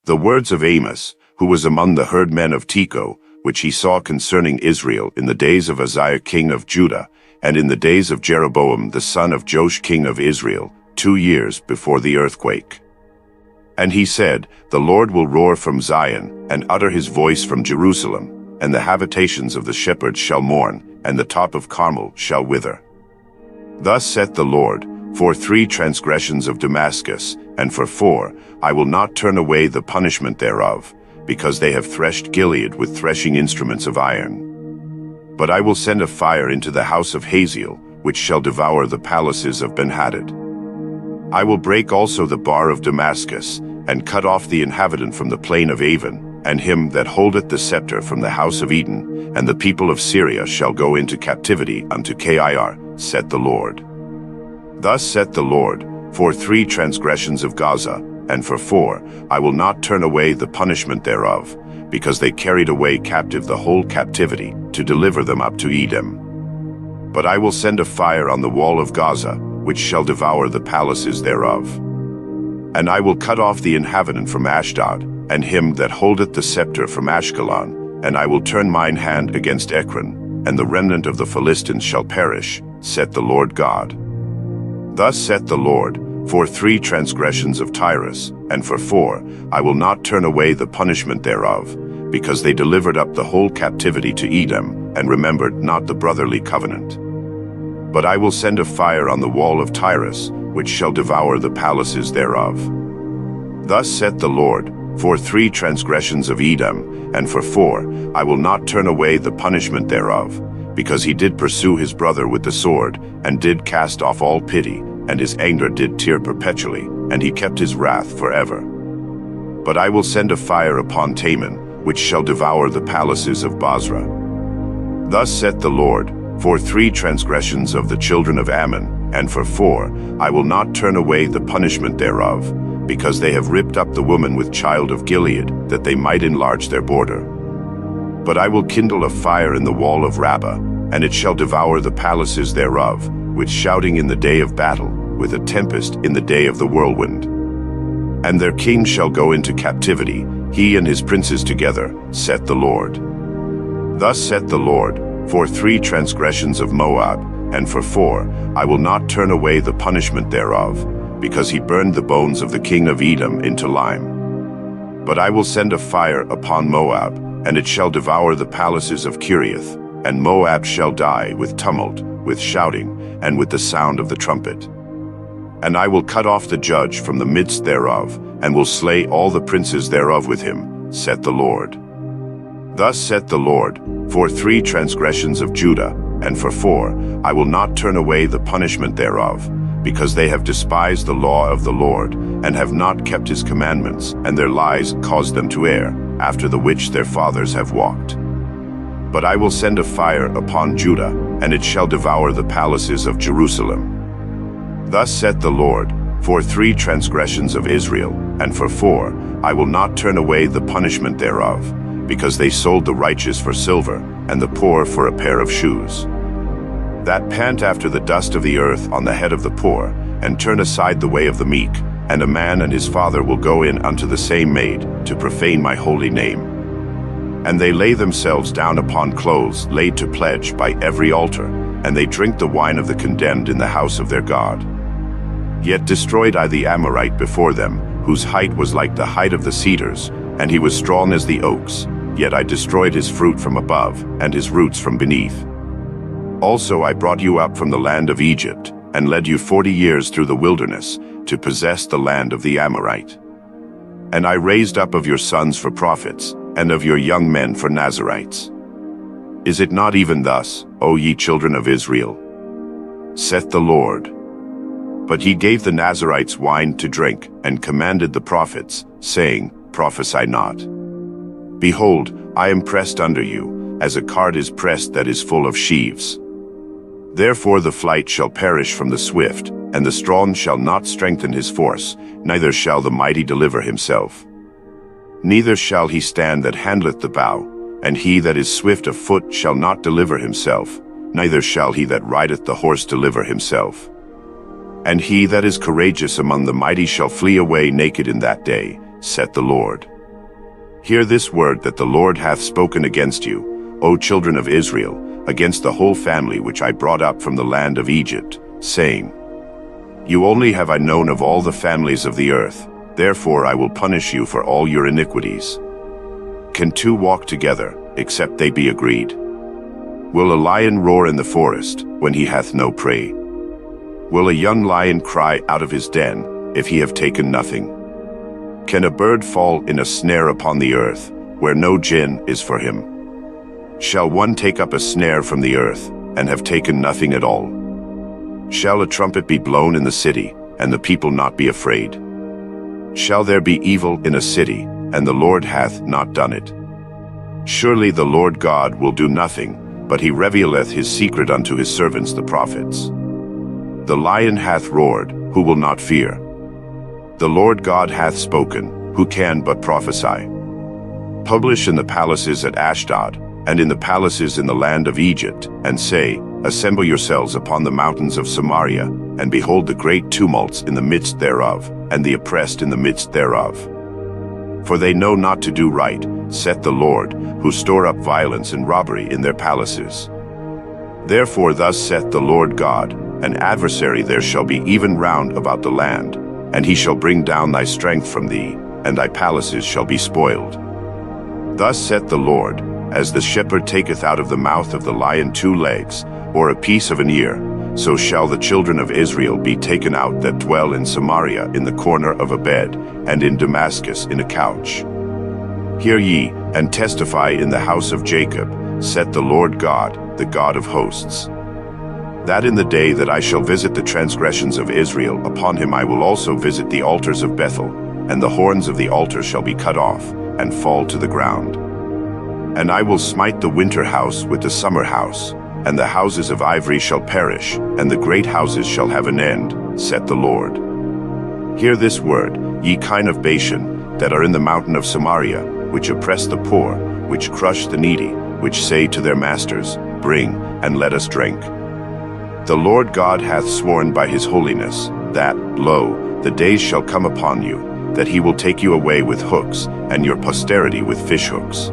The words of Amos, who was among the herdmen of Tekoa, which he saw concerning Israel in the days of Uzziah king of Judah, and in the days of Jeroboam the son of Joash king of Israel, 2 years before the earthquake. And he said, The Lord will roar from Zion, and utter his voice from Jerusalem, and the habitations of the shepherds shall mourn, and the top of Carmel shall wither. Thus saith the Lord, For 3 transgressions of Damascus, and for 4, I will not turn away the punishment thereof, because they have threshed Gilead with threshing instruments of iron. But I will send a fire into the house of Hazael, which shall devour the palaces of Ben-Hadad. I will break also the bar of Damascus, and cut off the inhabitant from the plain of Avon, and him that holdeth the scepter from the house of Eden, and the people of Syria shall go into captivity unto Kir, saith the Lord. Thus saith the Lord, For 3 transgressions of Gaza, and for 4, I will not turn away the punishment thereof, because they carried away captive the whole captivity, to deliver them up to Edom. But I will send a fire on the wall of Gaza, which shall devour the palaces thereof. And I will cut off the inhabitant from Ashdod, and him that holdeth the scepter from Ashkelon, and I will turn mine hand against Ekron, and the remnant of the Philistines shall perish, saith the Lord God. Thus saith the Lord, For 3 transgressions of Tyrus, and for 4, I will not turn away the punishment thereof, because they delivered up the whole captivity to Edom, and remembered not the brotherly covenant. But I will send a fire on the wall of Tyrus, which shall devour the palaces thereof. Thus saith the Lord, For 3 transgressions of Edom, and for 4, I will not turn away the punishment thereof, because he did pursue his brother with the sword, and did cast off all pity, and his anger did tear perpetually, and he kept his wrath forever. But I will send a fire upon Taman, which shall devour the palaces of Basra. Thus saith the Lord, For 3 transgressions of the children of Ammon, and for 4, I will not turn away the punishment thereof, because they have ripped up the woman with child of Gilead, that they might enlarge their border. But I will kindle a fire in the wall of Rabbah, and it shall devour the palaces thereof, with shouting in the day of battle, with a tempest in the day of the whirlwind. And their king shall go into captivity, he and his princes together, saith the Lord. Thus saith the Lord, For 3 transgressions of Moab, and for 4, I will not turn away the punishment thereof, because he burned the bones of the king of Edom into lime. But I will send a fire upon Moab, and it shall devour the palaces of Kiriath, and Moab shall die with tumult, with shouting, and with the sound of the trumpet. And I will cut off the judge from the midst thereof, and will slay all the princes thereof with him, saith the Lord. Thus saith the Lord, For 3 transgressions of Judah, and for 4, I will not turn away the punishment thereof, because they have despised the law of the Lord, and have not kept his commandments, and their lies caused them to err, after the which their fathers have walked. But I will send a fire upon Judah, and it shall devour the palaces of Jerusalem. Thus saith the Lord, For 3 transgressions of Israel, and for 4, I will not turn away the punishment thereof, because they sold the righteous for silver, and the poor for a pair of shoes. That pant after the dust of the earth on the head of the poor, and turn aside the way of the meek, and a man and his father will go in unto the same maid, to profane my holy name. And they lay themselves down upon clothes laid to pledge by every altar, and they drink the wine of the condemned in the house of their God. Yet destroyed I the Amorite before them, whose height was like the height of the cedars, and he was strong as the oaks, yet I destroyed his fruit from above, and his roots from beneath. Also I brought you up from the land of Egypt, and led you 40 years through the wilderness, to possess the land of the Amorite. And I raised up of your sons for prophets, and of your young men for Nazarites. Is it not even thus, O ye children of Israel? Saith the Lord. But ye gave the Nazarites wine to drink, and commanded the prophets, saying, Prophesy not. Behold, I am pressed under you, as a cart is pressed that is full of sheaves. Therefore the flight shall perish from the swift, and the strong shall not strengthen his force, neither shall the mighty deliver himself. Neither shall he stand that handleth the bow, and he that is swift of foot shall not deliver himself, neither shall he that rideth the horse deliver himself. And he that is courageous among the mighty shall flee away naked in that day, saith the Lord. Hear this word that the Lord hath spoken against you, O children of Israel, against the whole family which I brought up from the land of Egypt, saying, You only have I known of all the families of the earth, therefore I will punish you for all your iniquities. Can two walk together, except they be agreed? Will a lion roar in the forest, when he hath no prey? Will a young lion cry out of his den, if he have taken nothing? Can a bird fall in a snare upon the earth, where no gin is for him? Shall one take up a snare from the earth, and have taken nothing at all? Shall a trumpet be blown in the city, and the people not be afraid? Shall there be evil in a city, and the Lord hath not done it? Surely the Lord God will do nothing, but he revealeth his secret unto his servants the prophets. The lion hath roared, who will not fear? The Lord God hath spoken, who can but prophesy? Publish in the palaces at Ashdod, and in the palaces in the land of Egypt, and say, Assemble yourselves upon the mountains of Samaria, and behold the great tumults in the midst thereof, and the oppressed in the midst thereof. For they know not to do right, saith the Lord, who store up violence and robbery in their palaces. Therefore thus saith the Lord God, An adversary there shall be even round about the land, and he shall bring down thy strength from thee, and thy palaces shall be spoiled. Thus saith the Lord, As the shepherd taketh out of the mouth of the lion 2 legs, or a piece of an ear, so shall the children of Israel be taken out that dwell in Samaria in the corner of a bed, and in Damascus in a couch. Hear ye, and testify in the house of Jacob, saith the Lord God, the God of hosts, that in the day that I shall visit the transgressions of Israel, upon him I will also visit the altars of Bethel, and the horns of the altar shall be cut off, and fall to the ground. And I will smite the winter house with the summer house, and the houses of ivory shall perish, and the great houses shall have an end, saith the Lord. Hear this word, ye kine of Bashan, that are in the mountain of Samaria, which oppress the poor, which crush the needy, which say to their masters, Bring, and let us drink. The Lord God hath sworn by his holiness, that, lo, the days shall come upon you, that he will take you away with hooks, and your posterity with fishhooks.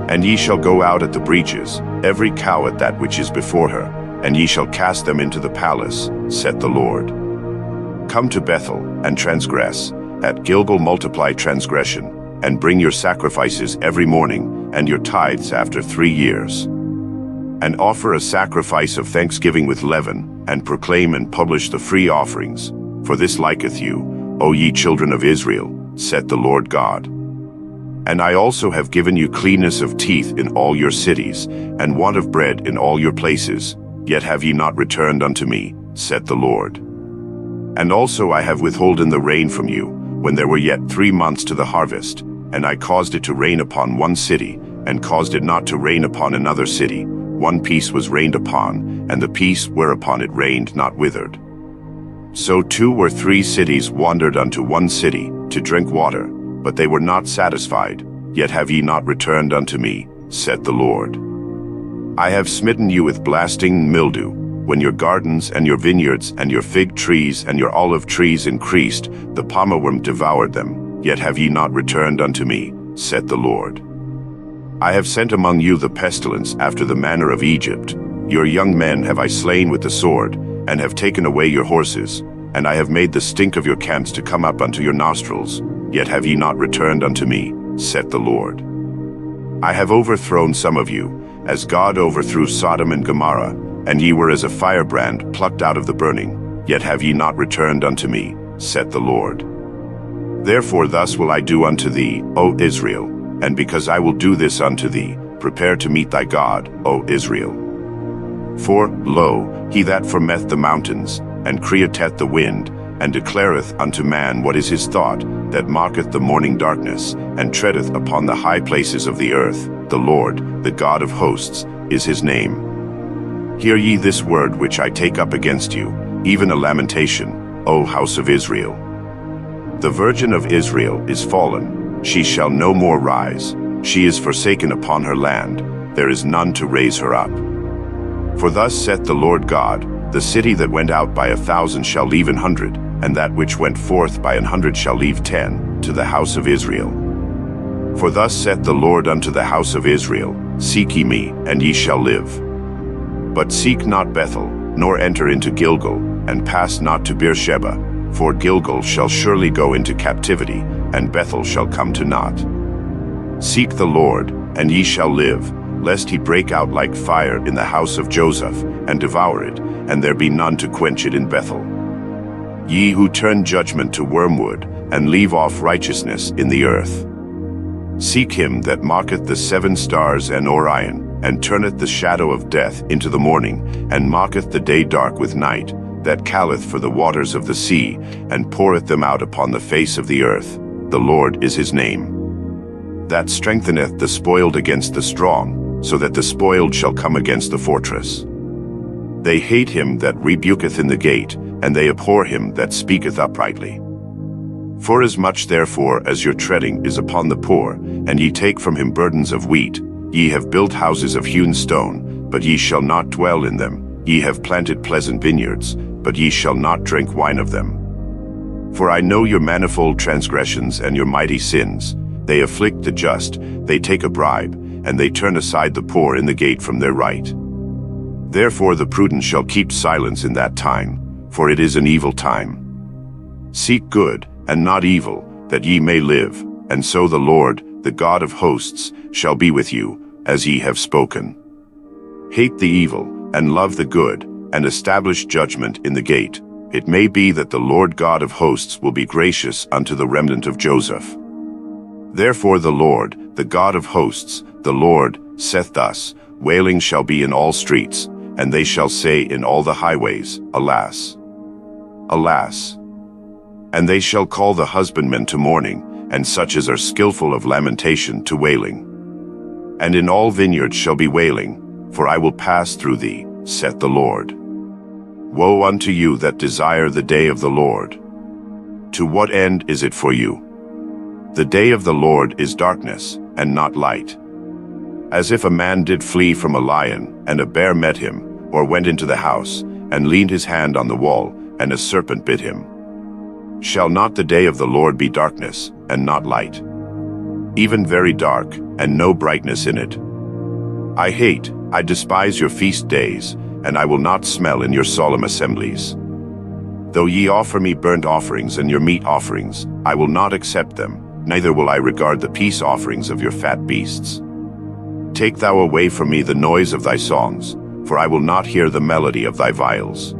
And ye shall go out at the breaches, every cow at that which is before her, and ye shall cast them into the palace, saith the Lord. Come to Bethel, and transgress, at Gilgal multiply transgression, and bring your sacrifices every morning, and your tithes after 3 years. And offer a sacrifice of thanksgiving with leaven, and proclaim and publish the free offerings, for this liketh you, O ye children of Israel, saith the Lord God. And I also have given you cleanness of teeth in all your cities, and want of bread in all your places, yet have ye not returned unto me, saith the Lord. And also I have withholden the rain from you, when there were yet 3 months to the harvest, and I caused it to rain upon one city, and caused it not to rain upon another city. One piece was rained upon, and the piece whereupon it rained not withered. So 2 or 3 cities wandered unto one city, to drink water, but they were not satisfied, yet have ye not returned unto me, saith the Lord. I have smitten you with blasting mildew, when your gardens and your vineyards and your fig trees and your olive trees increased, the palmerworm devoured them, yet have ye not returned unto me, saith the Lord. I have sent among you the pestilence after the manner of Egypt. Your young men have I slain with the sword, and have taken away your horses, and I have made the stink of your camps to come up unto your nostrils, yet have ye not returned unto me, saith the Lord. I have overthrown some of you, as God overthrew Sodom and Gomorrah, and ye were as a firebrand plucked out of the burning, yet have ye not returned unto me, saith the Lord. Therefore thus will I do unto thee, O Israel, and because I will do this unto thee, prepare to meet thy God, O Israel. For, lo, he that formeth the mountains, and createth the wind, and declareth unto man what is his thought, that marketh the morning darkness, and treadeth upon the high places of the earth, the Lord, the God of hosts, is his name. Hear ye this word which I take up against you, even a lamentation, O house of Israel. The virgin of Israel is fallen, she shall no more rise, she is forsaken upon her land, there is none to raise her up. For thus saith the Lord God, the city that went out by 1,000 shall leave 100, and that which went forth by 100 shall leave 10, to the house of Israel. For thus saith the Lord unto the house of Israel, Seek ye me, and ye shall live. But seek not Bethel, nor enter into Gilgal, and pass not to Beersheba, for Gilgal shall surely go into captivity, and Bethel shall come to naught. Seek the Lord, and ye shall live, lest he break out like fire in the house of Joseph, and devour it, and there be none to quench it in Bethel. Ye who turn judgment to wormwood, and leave off righteousness in the earth. Seek him that marketh the 7 stars and Orion, and turneth the shadow of death into the morning, and marketh the day dark with night, that calleth for the waters of the sea, and poureth them out upon the face of the earth. The Lord is his name. That strengtheneth the spoiled against the strong, so that the spoiled shall come against the fortress. They hate him that rebuketh in the gate, and they abhor him that speaketh uprightly. Forasmuch therefore as your treading is upon the poor, and ye take from him burdens of wheat, ye have built houses of hewn stone, but ye shall not dwell in them. Ye have planted pleasant vineyards, but ye shall not drink wine of them. For I know your manifold transgressions and your mighty sins. They afflict the just, they take a bribe, and they turn aside the poor in the gate from their right. Therefore the prudent shall keep silence in that time, for it is an evil time. Seek good, and not evil, that ye may live, and so the Lord, the God of hosts, shall be with you, as ye have spoken. Hate the evil, and love the good, and establish judgment in the gate. It may be that the Lord God of hosts will be gracious unto the remnant of Joseph. Therefore the Lord, the God of hosts, the Lord, saith thus, Wailing shall be in all streets, and they shall say in all the highways, Alas! Alas! And they shall call the husbandmen to mourning, and such as are skillful of lamentation to wailing. And in all vineyards shall be wailing, for I will pass through thee, saith the Lord. Woe unto you that desire the day of the Lord! To what end is it for you? The day of the Lord is darkness, and not light. As if a man did flee from a lion, and a bear met him, or went into the house, and leaned his hand on the wall, and a serpent bit him. Shall not the day of the Lord be darkness, and not light? Even very dark, and no brightness in it. I despise your feast days, and I will not smell in your solemn assemblies. Though ye offer me burnt offerings and your meat offerings, I will not accept them, neither will I regard the peace offerings of your fat beasts. Take thou away from me the noise of thy songs, for I will not hear the melody of thy viols.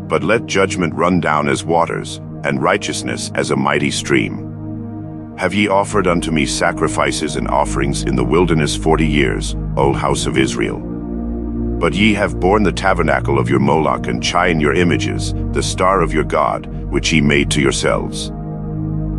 But let judgment run down as waters, and righteousness as a mighty stream. Have ye offered unto me sacrifices and offerings in the wilderness 40 years, O house of Israel? But ye have borne the tabernacle of your Moloch and Chion your images, the star of your God, which ye made to yourselves.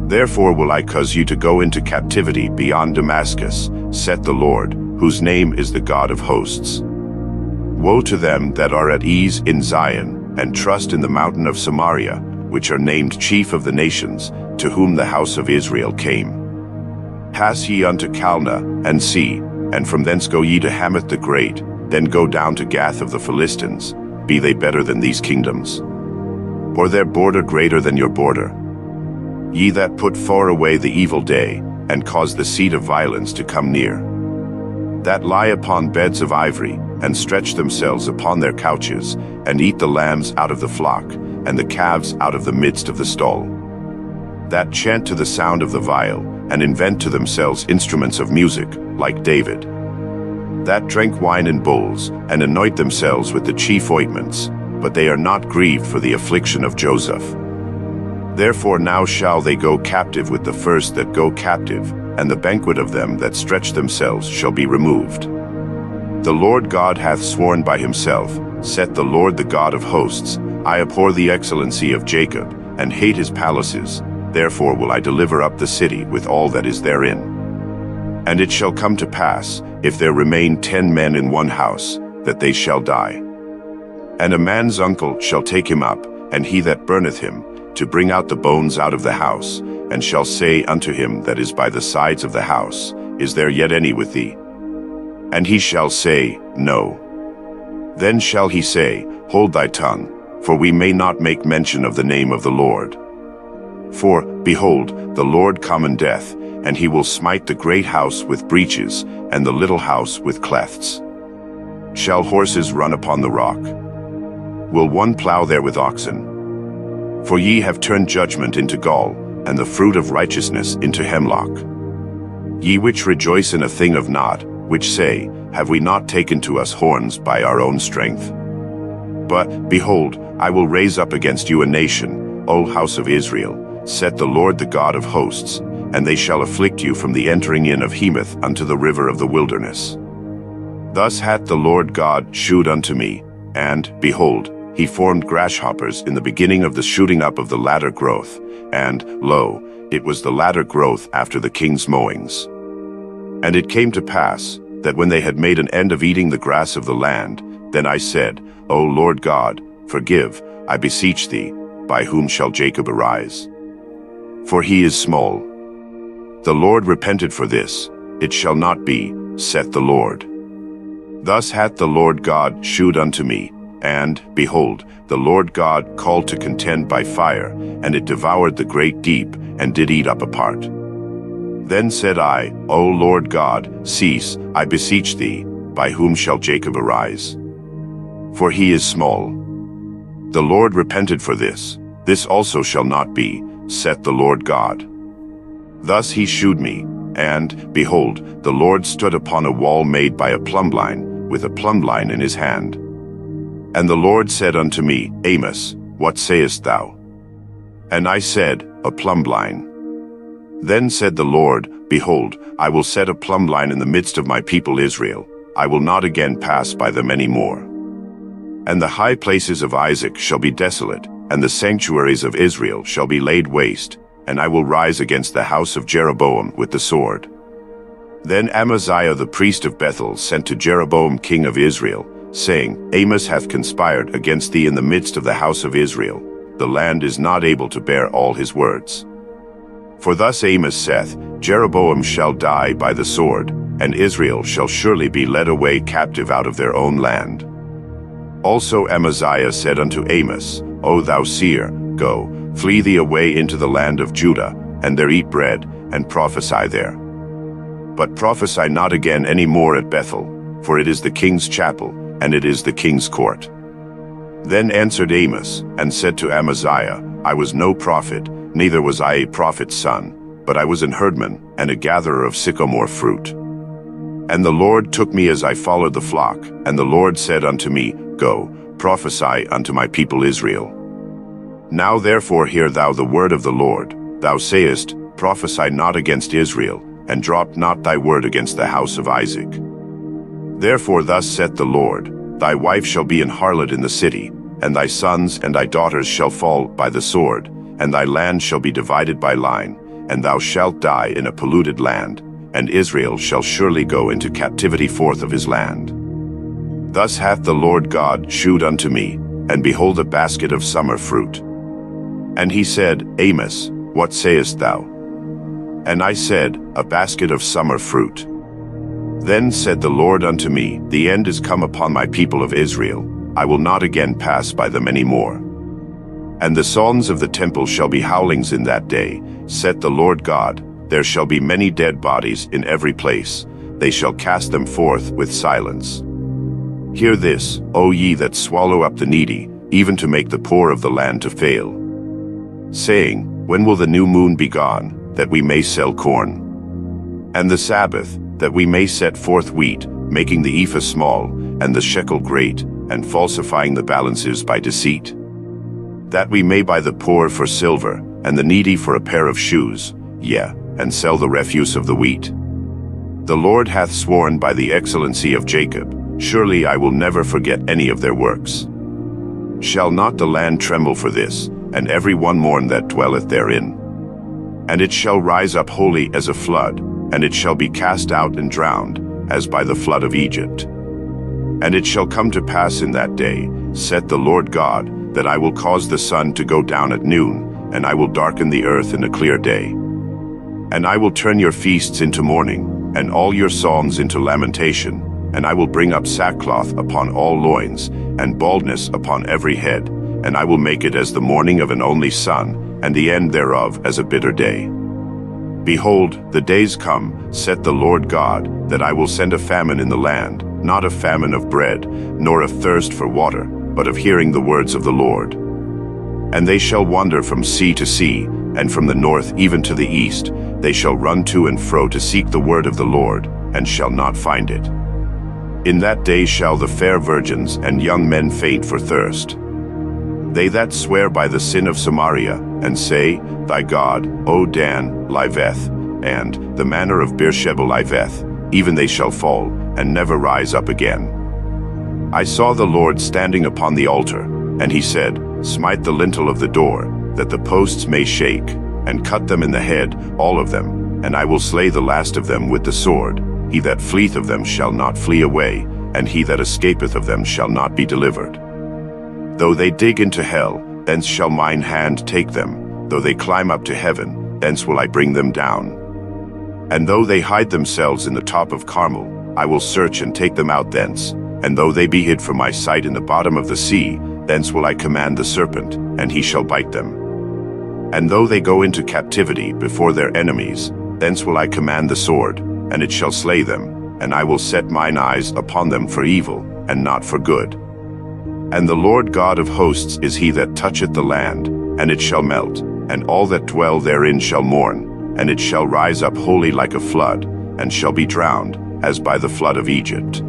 Therefore will I cause you to go into captivity beyond Damascus, saith the Lord, whose name is the God of hosts. Woe to them that are at ease in Zion, and trust in the mountain of Samaria, which are named chief of the nations, to whom the house of Israel came. Pass ye unto Calneh, and see, and from thence go ye to Hamath the great, then go down to Gath of the Philistines. Be they better than these kingdoms? Or their border greater than your border? Ye that put far away the evil day, and cause the seat of violence to come near. That lie upon beds of ivory, and stretch themselves upon their couches, and eat the lambs out of the flock, and the calves out of the midst of the stall. That chant to the sound of the viol, and invent to themselves instruments of music, like David. That drink wine in bowls, and anoint themselves with the chief ointments, but they are not grieved for the affliction of Joseph. Therefore now shall they go captive with the first that go captive, and the banquet of them that stretch themselves shall be removed. The Lord God hath sworn by himself, saith the Lord the God of hosts, I abhor the excellency of Jacob, and hate his palaces, therefore will I deliver up the city with all that is therein. And it shall come to pass, if there remain 10 men in one house, that they shall die. And a man's uncle shall take him up, and he that burneth him, to bring out the bones out of the house, and shall say unto him that is by the sides of the house, Is there yet any with thee? And he shall say, No. Then shall he say, Hold thy tongue, for we may not make mention of the name of the Lord. For, behold, the Lord commendeth, and he will smite the great house with breaches, and the little house with clefts. Shall horses run upon the rock? Will one plow there with oxen? For ye have turned judgment into gall, and the fruit of righteousness into hemlock. Ye which rejoice in a thing of naught, which say, Have we not taken to us horns by our own strength? But, behold, I will raise up against you a nation, O house of Israel, saith the Lord the God of hosts, and they shall afflict you from the entering in of Hemath unto the river of the wilderness. Thus hath the Lord God shewed unto me, and, behold, he formed grasshoppers in the beginning of the shooting up of the latter growth, and, lo, it was the latter growth after the king's mowings. And it came to pass, that when they had made an end of eating the grass of the land, then I said, O Lord God, forgive, I beseech thee, by whom shall Jacob arise? For he is small. The Lord repented for this, it shall not be, saith the Lord. Thus hath the Lord God shewed unto me, and, behold, the Lord God called to contend by fire, and it devoured the great deep, and did eat up a part. Then said I, O Lord God, cease, I beseech thee, by whom shall Jacob arise? For he is small. The Lord repented for this also shall not be, saith the Lord God. Thus he shewed me, and, behold, the Lord stood upon a wall made by a plumbline, with a plumbline in his hand. And the Lord said unto me, Amos, what sayest thou? And I said, A plumbline. Then said the Lord, Behold, I will set a plumbline in the midst of my people Israel, I will not again pass by them any more. And the high places of Isaac shall be desolate, and the sanctuaries of Israel shall be laid waste, and I will rise against the house of Jeroboam with the sword. Then Amaziah the priest of Bethel sent to Jeroboam king of Israel, saying, Amos hath conspired against thee in the midst of the house of Israel. The land is not able to bear all his words. For thus Amos saith, Jeroboam shall die by the sword, and Israel shall surely be led away captive out of their own land. Also Amaziah said unto Amos, O thou seer, go, flee thee away into the land of Judah, and there eat bread, and prophesy there. But prophesy not again any more at Bethel, for it is the king's chapel, and it is the king's court. Then answered Amos, and said to Amaziah, I was no prophet, neither was I a prophet's son, but I was an herdman, and a gatherer of sycamore fruit. And the Lord took me as I followed the flock, and the Lord said unto me, Go, prophesy unto my people Israel. Now therefore hear thou the word of the Lord. Thou sayest, Prophesy not against Israel, and drop not thy word against the house of Isaac. Therefore thus saith the Lord, Thy wife shall be an harlot in the city, and thy sons and thy daughters shall fall by the sword, and thy land shall be divided by line, and thou shalt die in a polluted land, and Israel shall surely go into captivity forth of his land. Thus hath the Lord God shewed unto me, and behold a basket of summer fruit. And he said, Amos, what sayest thou? And I said, A basket of summer fruit. Then said the Lord unto me, The end is come upon my people of Israel, I will not again pass by them any more. And the songs of the temple shall be howlings in that day, saith the Lord God, there shall be many dead bodies in every place, they shall cast them forth with silence. Hear this, O ye that swallow up the needy, even to make the poor of the land to fail. Saying, When will the new moon be gone, that we may sell corn? And the Sabbath, that we may set forth wheat, making the ephah small, and the shekel great, and falsifying the balances by deceit? That we may buy the poor for silver, and the needy for a pair of shoes, yea, and sell the refuse of the wheat. The Lord hath sworn by the excellency of Jacob, surely I will never forget any of their works. Shall not the land tremble for this, and every one mourn that dwelleth therein? And it shall rise up wholly as a flood, and it shall be cast out and drowned, as by the flood of Egypt. And it shall come to pass in that day, saith the Lord God, that I will cause the sun to go down at noon, and I will darken the earth in a clear day. And I will turn your feasts into mourning, and all your songs into lamentation, and I will bring up sackcloth upon all loins, and baldness upon every head, and I will make it as the mourning of an only son, and the end thereof as a bitter day. Behold, the days come, saith the Lord God, that I will send a famine in the land, not a famine of bread, nor of thirst for water, but of hearing the words of the Lord. And they shall wander from sea to sea, and from the north even to the east. They shall run to and fro to seek the word of the Lord, and shall not find it. In that day shall the fair virgins and young men faint for thirst. They that swear by the sin of Samaria, and say, Thy God, O Dan, liveth, and the manor of Beersheba liveth, even they shall fall, and never rise up again. I saw the Lord standing upon the altar, and he said, Smite the lintel of the door, that the posts may shake, and cut them in the head, all of them, and I will slay the last of them with the sword. He that fleeth of them shall not flee away, and he that escapeth of them shall not be delivered. Though they dig into hell, thence shall mine hand take them. Though they climb up to heaven, thence will I bring them down. And though they hide themselves in the top of Carmel, I will search and take them out thence. And though they be hid from my sight in the bottom of the sea, thence will I command the serpent, and he shall bite them. And though they go into captivity before their enemies, thence will I command the sword, and it shall slay them, and I will set mine eyes upon them for evil, and not for good. And the Lord God of hosts is he that toucheth the land, and it shall melt, and all that dwell therein shall mourn, and it shall rise up wholly like a flood, and shall be drowned, as by the flood of Egypt.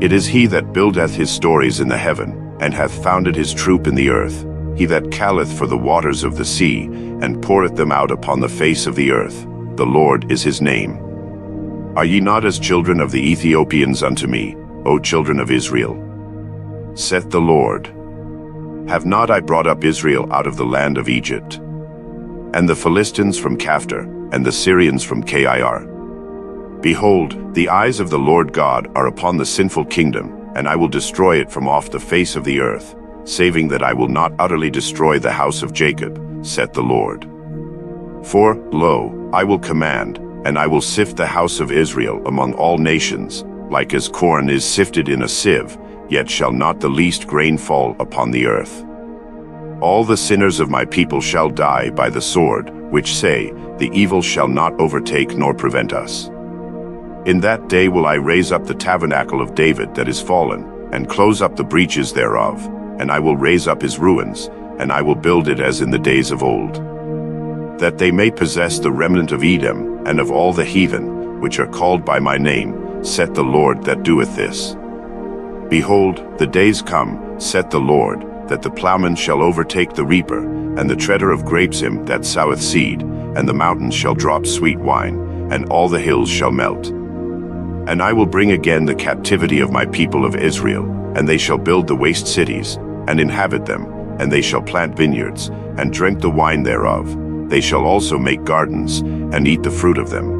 It is he that buildeth his stories in the heaven, and hath founded his troop in the earth, he that calleth for the waters of the sea, and poureth them out upon the face of the earth. The Lord is his name. Are ye not as children of the Ethiopians unto me, O children of Israel? Saith the Lord. Have not I brought up Israel out of the land of Egypt? And the Philistines from Caphtor, and the Syrians from Kir? Behold, the eyes of the Lord God are upon the sinful kingdom, and I will destroy it from off the face of the earth, saving that I will not utterly destroy the house of Jacob, saith the Lord. For, lo, I will command, and I will sift the house of Israel among all nations, like as corn is sifted in a sieve, yet shall not the least grain fall upon the earth. All the sinners of my people shall die by the sword, which say, The evil shall not overtake nor prevent us. In that day will I raise up the tabernacle of David that is fallen, and close up the breaches thereof, and I will raise up his ruins, and I will build it as in the days of old. That they may possess the remnant of Edom, and of all the heathen, which are called by my name, saith the Lord that doeth this. Behold, the days come, saith the Lord, that the plowman shall overtake the reaper, and the treader of grapes him that soweth seed, and the mountains shall drop sweet wine, and all the hills shall melt. And I will bring again the captivity of my people of Israel, and they shall build the waste cities, and inhabit them, and they shall plant vineyards, and drink the wine thereof. They shall also make gardens, and eat the fruit of them.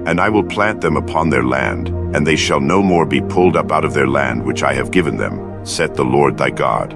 And I will plant them upon their land, and they shall no more be pulled up out of their land which I have given them, saith the Lord thy God.